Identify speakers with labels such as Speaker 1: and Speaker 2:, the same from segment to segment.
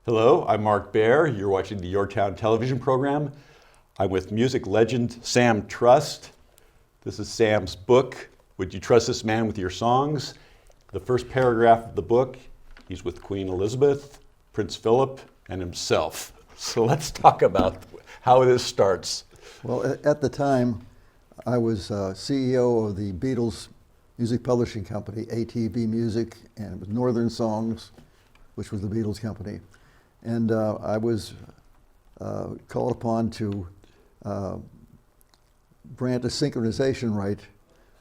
Speaker 1: Hello, I'm Mark Baer. You're watching the YourTown television program. I'm with music legend Sam Trust. This is Sam's book, Would You Trust This Man with Your Songs? The first paragraph of the book, he's with Queen Elizabeth, Prince Philip, and himself. So let's talk about how this starts.
Speaker 2: Well, at the time, I was CEO of the Beatles music publishing company, ATV Music, and it was Northern Songs, which was the Beatles company. And I was called upon to grant a synchronization right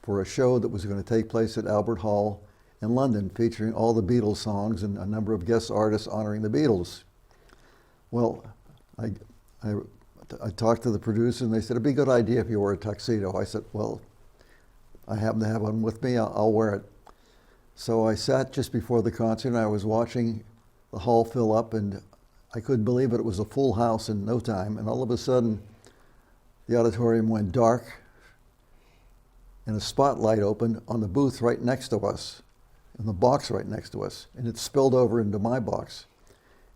Speaker 2: for a show that was going to take place at Albert Hall in London, featuring all the Beatles songs and a number of guest artists honoring the Beatles. Well, I talked to the producer and they said, it'd be a good idea if you wore a tuxedo. I said, well, I happen to have one with me, I'll wear it. So I sat just before the concert and I was watching the hall fill up, and I couldn't believe it. It was a full house in no time, and all of a sudden the auditorium went dark and a spotlight opened on the booth right next to us, in the box right next to us, and it spilled over into my box.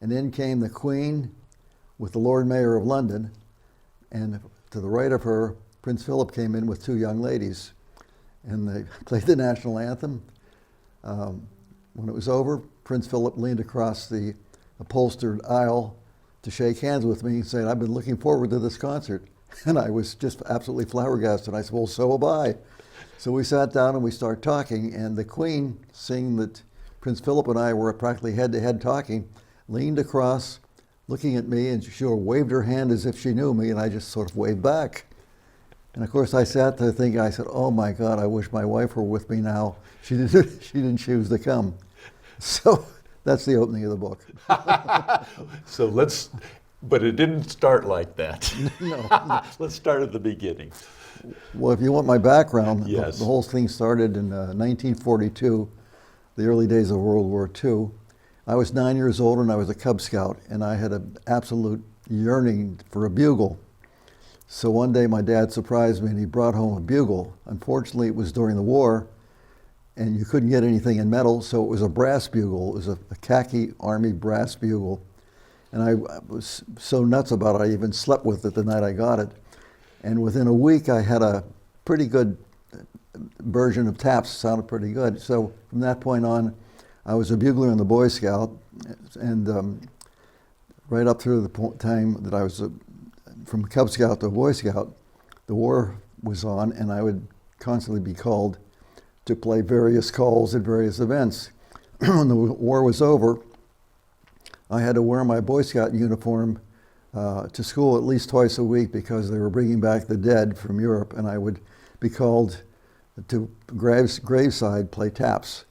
Speaker 2: And in came the Queen with the Lord Mayor of London, and to the right of her, Prince Philip came in with two young ladies, and they played the national anthem. When it was over, Prince Philip leaned across the upholstered aisle to shake hands with me and said, I've been looking forward to this concert. And I was just absolutely flabbergasted. I said, well, so have I. So we sat down and we started talking, and the Queen, seeing that Prince Philip and I were practically head-to-head talking, leaned across, looking at me, and she sort of waved her hand as if she knew me, and I just sort of waved back. And of course I sat there thinking, I said, oh my God, I wish my wife were with me now. She didn't choose to come. So that's the opening of the book.
Speaker 1: But it didn't start like that.
Speaker 2: No.
Speaker 1: Let's start at the beginning.
Speaker 2: Well, if you want my background,
Speaker 1: yes.
Speaker 2: The whole thing started in 1942, the early days of World War II. I was 9 years old and I was a Cub Scout, and I had an absolute yearning for a bugle. So one day my dad surprised me and he brought home a bugle. Unfortunately, it was during the war and you couldn't get anything in metal, so it was a brass bugle. It was a khaki Army brass bugle. And I was so nuts about it, I even slept with it the night I got it. And within a week, I had a pretty good version of taps, sounded pretty good. So from that point on, I was a bugler in the Boy Scout, and right up through the time that I was from Cub Scout to Boy Scout, the war was on, and I would constantly be called to play various calls at various events. When the war was over, I had to wear my Boy Scout uniform to school at least twice a week because they were bringing back the dead from Europe, and I would be called to graveside play taps.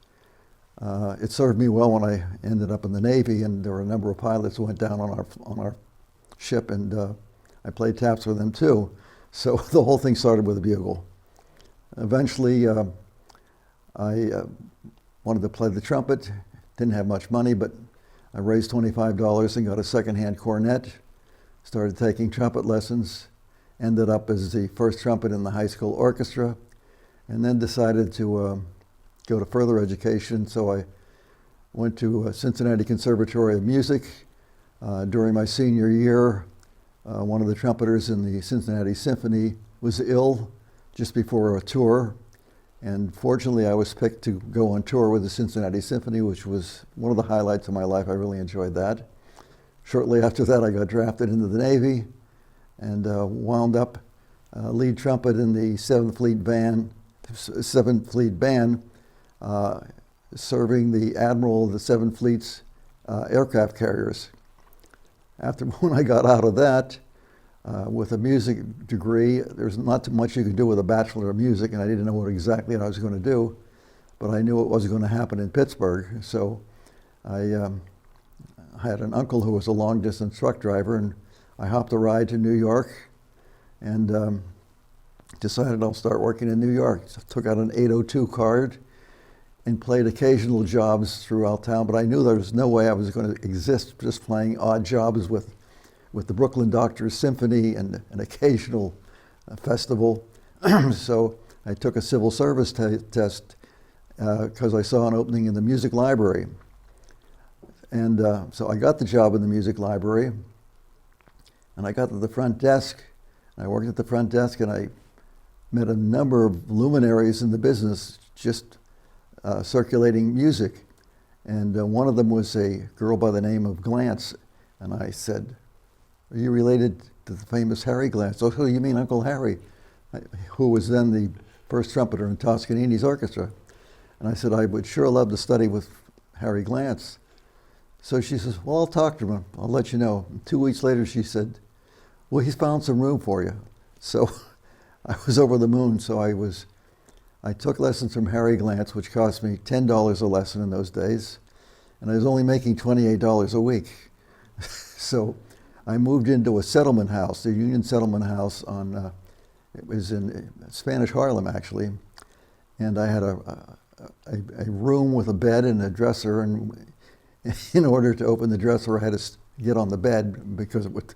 Speaker 2: It served me well when I ended up in the Navy, and there were a number of pilots who went down on our ship, and I played taps with them too. So the whole thing started with a bugle. Eventually, I wanted to play the trumpet. Didn't have much money, but I raised $25 and got a secondhand cornet. Started taking trumpet lessons. Ended up as the first trumpet in the high school orchestra, and then decided to go to further education. So I went to Cincinnati Conservatory of Music. During my senior year, one of the trumpeters in the Cincinnati Symphony was ill just before a tour. And fortunately, I was picked to go on tour with the Cincinnati Symphony, which was one of the highlights of my life. I really enjoyed that. Shortly after that, I got drafted into the Navy and wound up lead trumpet in the 7th Fleet Band, serving the Admiral of the 7th Fleet's aircraft carriers. When I got out of that, with a music degree, there's not too much you could do with a Bachelor of Music, and I didn't know what exactly I was going to do, but I knew it wasn't going to happen in Pittsburgh. So I had an uncle who was a long-distance truck driver, and I hopped a ride to New York and decided I'll start working in New York. So I took out an 802 card and played occasional jobs throughout town, but I knew there was no way I was going to exist just playing odd jobs with the Brooklyn Doctors Symphony and an occasional festival. So I took a civil service test because I saw an opening in the music library. And so I got the job in the music library, and I got to the front desk. And I worked at the front desk, and I met a number of luminaries in the business just circulating music. And one of them was a girl by the name of Glantz. And I said, "Are you related to the famous Harry Glantz?" "Oh, you mean Uncle Harry," who was then the first trumpeter in Toscanini's orchestra. And I said, "I would sure love to study with Harry Glantz." So she says, "Well, I'll talk to him. I'll let you know." And 2 weeks later, she said, "Well, he's found some room for you." So I was over the moon. So I took lessons from Harry Glantz, which cost me $10 a lesson in those days. And I was only making $28 a week. So I moved into a settlement house, the Union Settlement House it was in Spanish Harlem, actually. And I had a room with a bed and a dresser, and in order to open the dresser, I had to get on the bed because it would,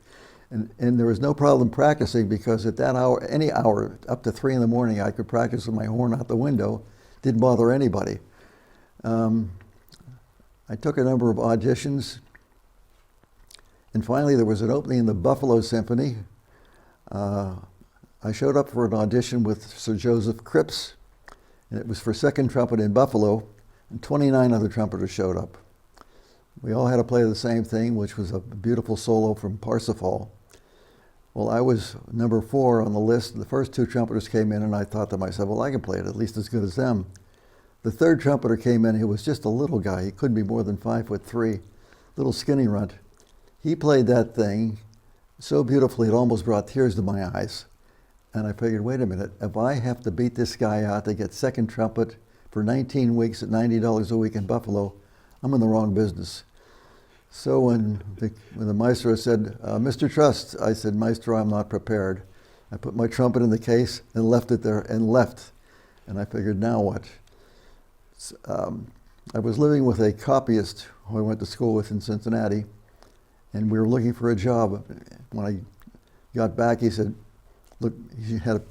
Speaker 2: and there was no problem practicing, because at that hour, any hour, up to 3 in the morning, I could practice with my horn out the window. Didn't bother anybody. I took a number of auditions, and finally there was an opening in the Buffalo Symphony. I showed up for an audition with Sir Joseph Cripps, and it was for second trumpet in Buffalo, and 29 other trumpeters showed up. We all had to play the same thing, which was a beautiful solo from Parsifal. Well, I was number 4 on the list. The first 2 trumpeters came in, and I thought to myself, well, I can play it at least as good as them. The third trumpeter came in. He was just a little guy. He couldn't be more than 5'3", little skinny runt. He played that thing so beautifully it almost brought tears to my eyes. And I figured, wait a minute, if I have to beat this guy out to get second trumpet for 19 weeks at $90 a week in Buffalo, I'm in the wrong business. So when the maestro said, "Mr. Trust," I said, "Maestro, I'm not prepared." I put my trumpet in the case and left it there and left. And I figured, now what? I was living with a copyist who I went to school with in Cincinnati, and we were looking for a job. When I got back, he said, look, he had a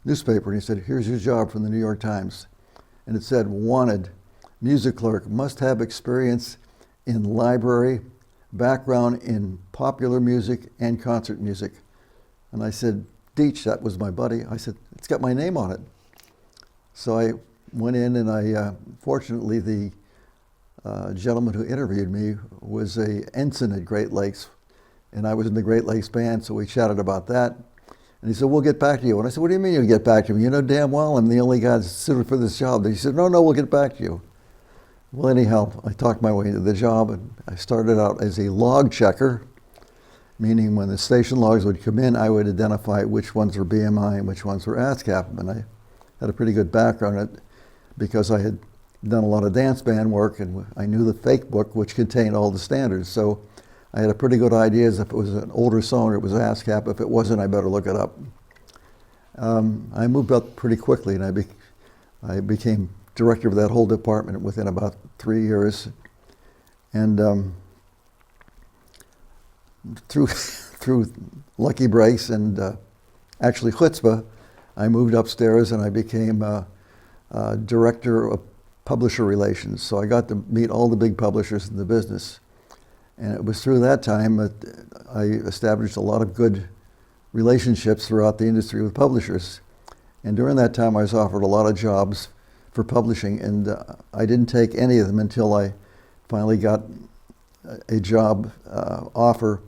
Speaker 2: newspaper, and he said, "Here's your job from the New York Times." And it said, "Wanted, music clerk, must have experience in library, background in popular music and concert music." And I said, "Deech," that was my buddy, I said, "It's got my name on it." So I went in, and fortunately the gentleman who interviewed me was a ensign at Great Lakes, and I was in the Great Lakes band, so we chatted about that. And he said, "We'll get back to you." And I said, "What do you mean you'll get back to me? You know damn well I'm the only guy that's suited for this job." And he said, No, we'll get back to you." Well, anyhow, I talked my way into the job, and I started out as a log checker, meaning when the station logs would come in, I would identify which ones were BMI and which ones were ASCAP. And I had a pretty good background at it because I had done a lot of dance band work, and I knew the fake book, which contained all the standards. So I had a pretty good idea as if it was an older song, it was ASCAP. If it wasn't, I better look it up. I moved up pretty quickly, and I became director of that whole department within about 3 years. And through lucky breaks and actually chutzpah, I moved upstairs and I became director of publisher relations. So I got to meet all the big publishers in the business. And it was through that time that I established a lot of good relationships throughout the industry with publishers. And during that time, I was offered a lot of jobs for publishing, and I didn't take any of them until I finally got a job offer,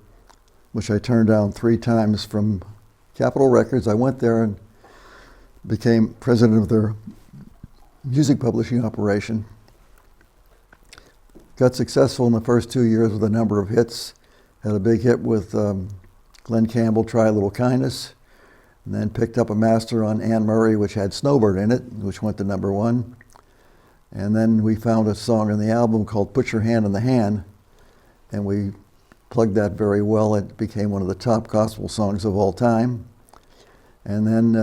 Speaker 2: which I turned down 3 times, from Capitol Records. I went there and became president of their music publishing operation. Got successful in the first 2 years with a number of hits. Had a big hit with Glenn Campbell, "Try a Little Kindness," and then picked up a master on Anne Murray, which had Snowbird in it, which went to #1. And then we found a song on the album called "Put Your Hand in the Hand," and we plugged that very well. It became one of the top gospel songs of all time. And then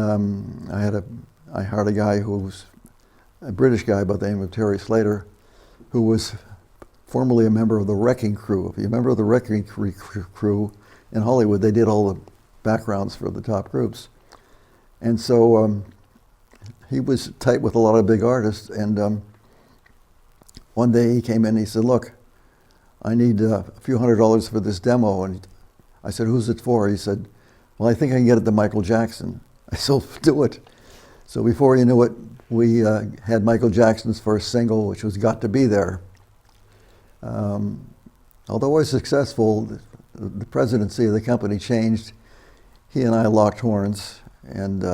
Speaker 2: I hired a guy who was a British guy by the name of Terry Slater, who was formerly a member of the Wrecking Crew. If you remember the Wrecking Crew in Hollywood, they did all the backgrounds for the top groups. And so he was tight with a lot of big artists, and one day he came in and he said, "Look, I need a few $100s for this demo. And I said, who's it for? He said, well, I think I can get it to Michael Jackson. I said, do it. So before you knew it, we had Michael Jackson's first single, which was Got to Be There. Although I was successful, the presidency of the company changed. He and I locked horns, and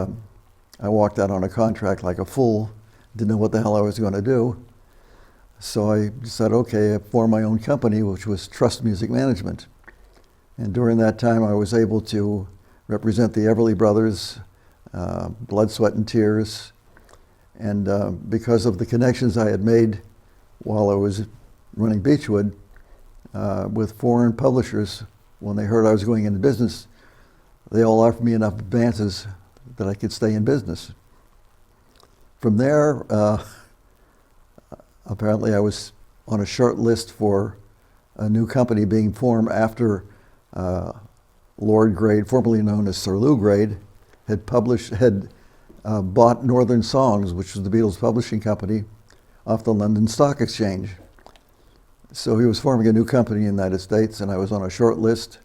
Speaker 2: I walked out on a contract like a fool, didn't know what the hell I was going to do. So I said, okay, I formed my own company, which was Trust Music Management. And during that time, I was able to represent the Everly Brothers, Blood, Sweat, and Tears. And because of the connections I had made while I was running Beechwood with foreign publishers, when they heard I was going into business, they all offered me enough advances that I could stay in business. From there, apparently I was on a short list for a new company being formed after Lord Grade, formerly known as Sir Lou Grade, had bought Northern Songs, which was the Beatles publishing company, off the London Stock Exchange. So he was forming a new company in the United States, and I was on a short list.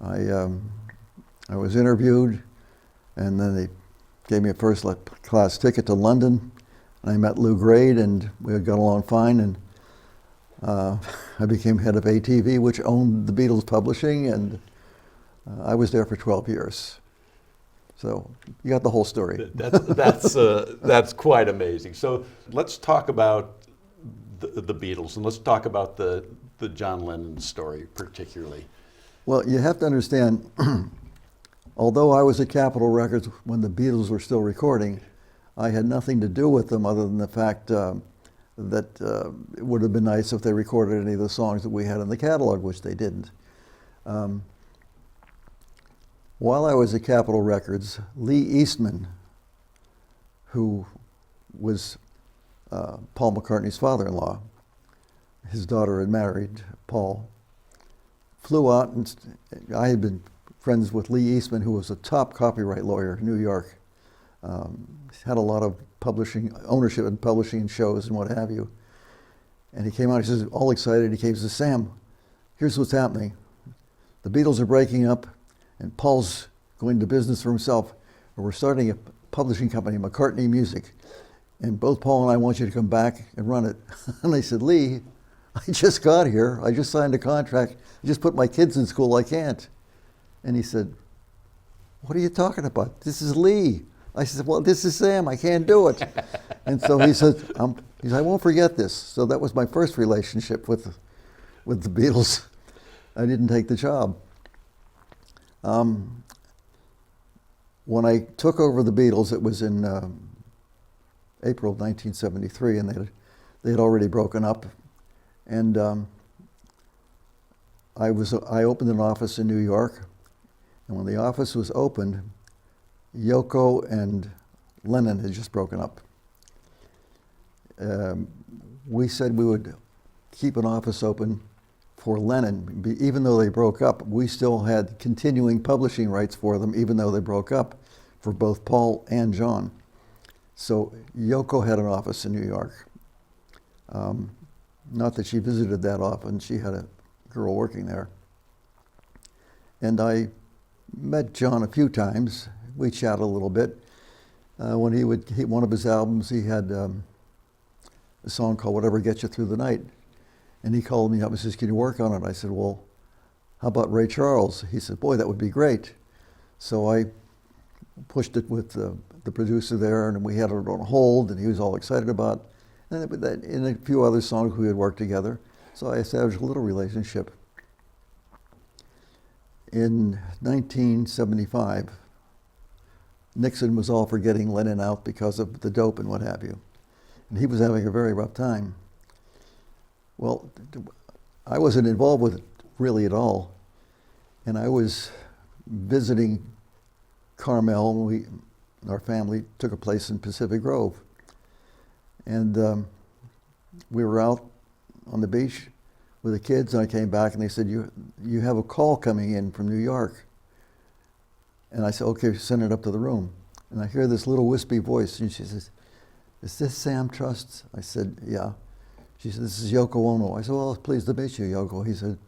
Speaker 2: I was interviewed, and then they gave me a first-class ticket to London. And I met Lou Grade, and we got along fine, and I became head of ATV, which owned the Beatles publishing, and I was there for 12 years. So you got the whole story.
Speaker 1: That's quite amazing. So let's talk about the Beatles, and let's talk about the John Lennon story particularly.
Speaker 2: Well, you have to understand, although I was at Capitol Records when the Beatles were still recording, I had nothing to do with them other than the fact that it would have been nice if they recorded any of the songs that we had in the catalog, which they didn't. While I was at Capitol Records, Lee Eastman, who was Paul McCartney's father-in-law, his daughter had married Paul, flew out, and I had been friends with Lee Eastman, who was a top copyright lawyer in New York. Had a lot of publishing, ownership in publishing and shows and what have you. And he came out, he says, all excited, he came and says, Sam, here's what's happening. The Beatles are breaking up, and Paul's going to business for himself, and we're starting a publishing company, McCartney Music. And both Paul and I want you to come back and run it. And I said, Lee, I just got here. I just signed a contract. I just put my kids in school. I can't. And he said, what are you talking about? This is Lee. I said, well, this is Sam. I can't do it. And so he said, I won't forget this. So that was my first relationship with the Beatles. I didn't take the job. When I took over the Beatles, it was in April of 1973, and they had already broken up. And I opened an office in New York, and when the office was opened, Yoko and Lennon had just broken up. We said we would keep an office open for Lennon. Even though they broke up, we still had continuing publishing rights for them, even though they broke up, for both Paul and John. So Yoko had an office in New York. Not that she visited that often, she had a girl working there. And I met John a few times. We chatted a little bit. When one of his albums, he had a song called Whatever Gets You Through the Night. And he called me up and says, can you work on it? I said, well, how about Ray Charles? He said, boy, that would be great. So I pushed it with the producer there, and we had it on hold, and he was all excited about it. And in a few other songs we had worked together. So I established a little relationship. In 1975, Nixon was all for getting Lennon out because of the dope and what have you. And he was having a very rough time. Well, I wasn't involved with it really at all. And I was visiting Carmel. Our family took a place in Pacific Grove. And we were out on the beach with the kids, and I came back and they said, you have a call coming in from New York. And I said, okay, send it up to the room. And I hear this little wispy voice, and she says, is this Sam Trust? I said, yeah. She said, this is Yoko Ono. I said, well, pleased to meet you, Yoko. He said,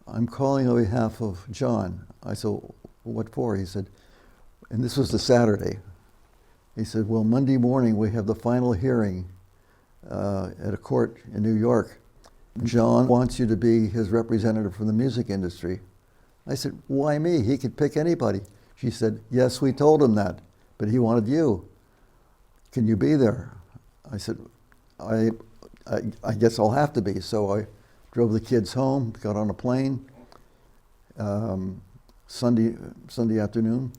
Speaker 2: I'm calling on behalf of John. I said, what for? He said, and this was the Saturday. He said, well, Monday morning we have the final hearing at a court in New York. John wants you to be his representative from the music industry. I said, why me? He could pick anybody. She said, yes, we told him that, but he wanted you. Can you be there? I said, I guess I'll have to be. So I drove the kids home, got on a plane Sunday afternoon,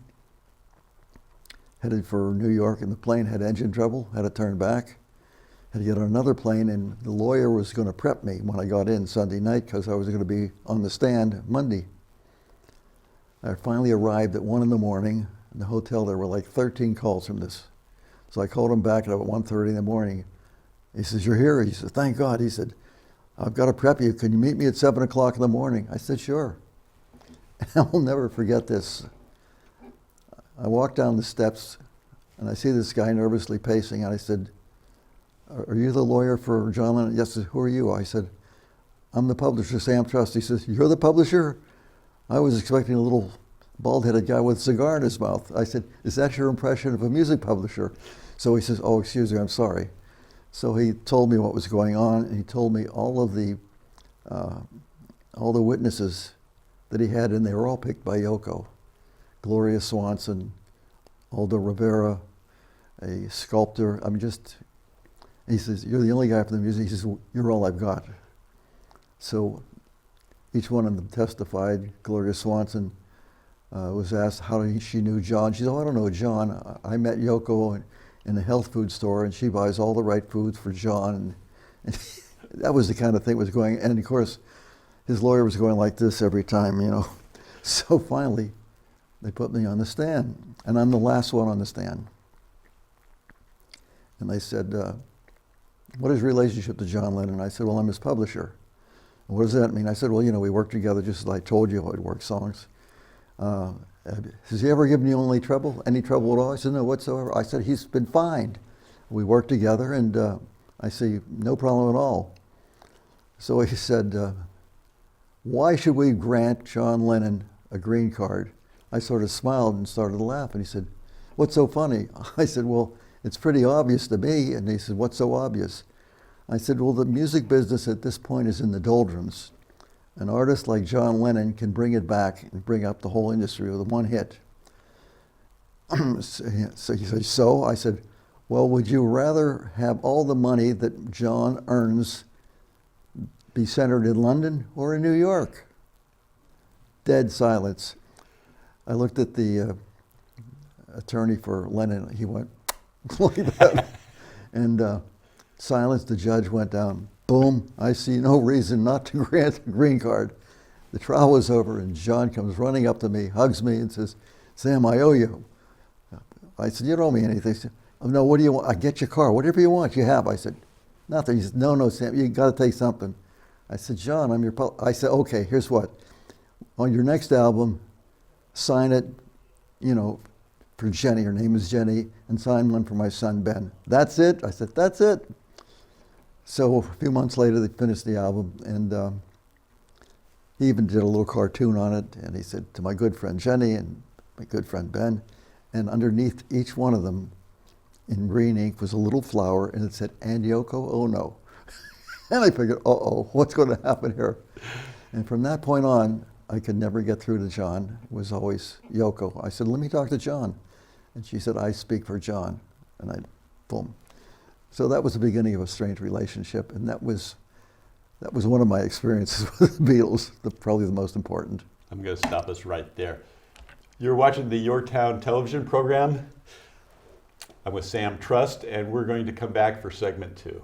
Speaker 2: headed for New York, and the plane had engine trouble, had to turn back. Had to get on another plane, and the lawyer was going to prep me when I got in Sunday night because I was going to be on the stand Monday. I finally arrived at 1 in the morning. In the hotel, there were like 13 calls from this. So I called him back at about 1:30 in the morning. He says, you're here? He said, thank God. He said, I've got to prep you. Can you meet me at 7 o'clock in the morning? I said, sure. And I'll never forget this. I walked down the steps, and I see this guy nervously pacing, and I said, are you the lawyer for John Lennon? Yes. Who are you? I said, I'm the publisher, Sam Trust. He says, you're the publisher? I was expecting a little bald-headed guy with a cigar in his mouth. I said, is that your impression of a music publisher? So he says, oh, excuse me, I'm sorry. So he told me what was going on, and he told me all the witnesses that he had, and they were all picked by Yoko. Gloria Swanson, Aldo Rivera, a sculptor. He says, you're the only guy for the music. He says, well, you're all I've got. So each one of them testified. Gloria Swanson was asked how she knew John. She said, oh, I don't know John. I met Yoko in a health food store, and she buys all the right foods for John. And that was the kind of thing that was going. And of course, his lawyer was going like this every time, you know. So finally, they put me on the stand, and I'm the last one on the stand. And they said, what is your relationship to John Lennon? I said, well, I'm his publisher. And what does that mean? I said, well, you know, we work together just as I told you I'd work songs. Has he ever given you any trouble at all? I said, no, whatsoever. I said, he's been fine. We work together, and I say, no problem at all. So he said, why should we grant John Lennon a green card? I sort of smiled and started to laugh, and he said, what's so funny? I said, well, it's pretty obvious to me. And he said, what's so obvious? I said, well, the music business at this point is in the doldrums. An artist like John Lennon can bring it back and bring up the whole industry with one hit. So he said, so? I said, well, would you rather have all the money that John earns be centered in London or in New York? Dead silence. I looked at the attorney for Lennon. He went like that. And silence. The judge went down. Boom. I see no reason not to grant a green card. The trial was over, and John comes running up to me, hugs me, and says, Sam, I owe you. I said, you don't owe me anything. He said, oh, no, what do you want? I get your car. Whatever you want, you have. I said, nothing. He said, no, Sam, you got to take something. I said, John, I'm your I said, okay, here's what. On your next album, sign it, you know, for Jenny. Her name is Jenny, and sign one for my son, Ben. That's it? I said, that's it. So a few months later, they finished the album, and he even did a little cartoon on it, and he said, to my good friend Jenny and my good friend Ben, and underneath each one of them, in green ink, was a little flower, and it said, and Yoko Ono. And I figured, uh-oh, what's going to happen here? And from that point on, I could never get through to John. It was always Yoko. I said, let me talk to John. And she said, I speak for John. And boom. So that was the beginning of a strange relationship, and that was one of my experiences with the Beatles, probably the most important.
Speaker 1: I'm going to stop us right there. You're watching the YourTown television program. I'm with Sam Trust, and we're going to come back for segment 2.